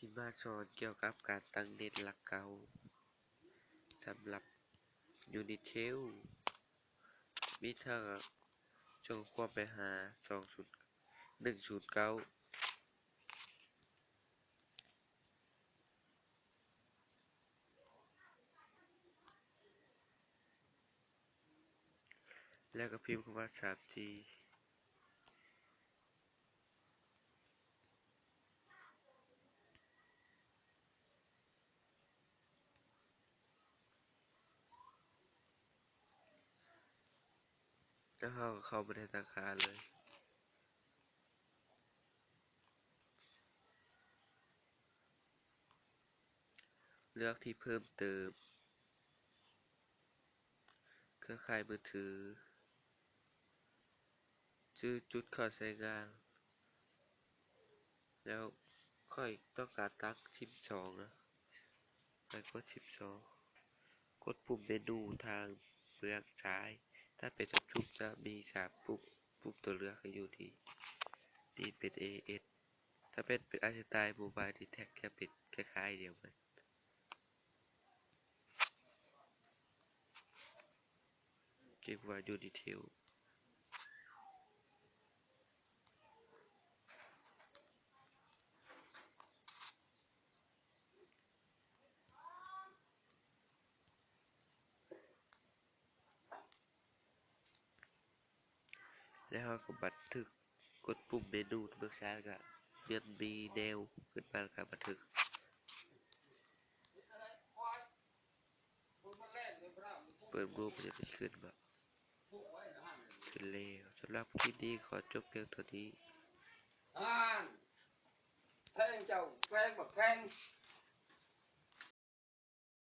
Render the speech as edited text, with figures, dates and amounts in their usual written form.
สิมาสอนเกี่ยวกับการตั้งเน็ตหลักเก่าสำหรับ Unitel มีทางจงควรไปหา109แล้วก็พิมพ์คำว่า 3G แล้วเราก็เข้าไปในธนาคารเลยเลือกที่เพิ่มเติมเครือข่ายมือถือชื่อจุดเข้าใช้งานแล้วค่อยต้องการตั้ง12นะไปกด12กดปุ่มเมนูทางเบื้องซ้ายถ้าเป็นSamsungจะมี3ปุ่มตัวเลือกให้อยู่ที่นี่เป็น AS ถ้าเป็นItel Mobile Detect จะเป็นคล้ายๆเดียวกันเรียกว่า Unitel แล้วเราก็บันทึกกดปุ่มเมนูเบื้องซ้ายก็มันมีแนวขึ้นมาแล้วก็บันทึกเปิดรูปมันจะเป็นขึ้นมาขึ้นแล้วสำหรับคลิปนี้ขอจบเพียงเท่านี้แพงเจ้าแพงแบบแพง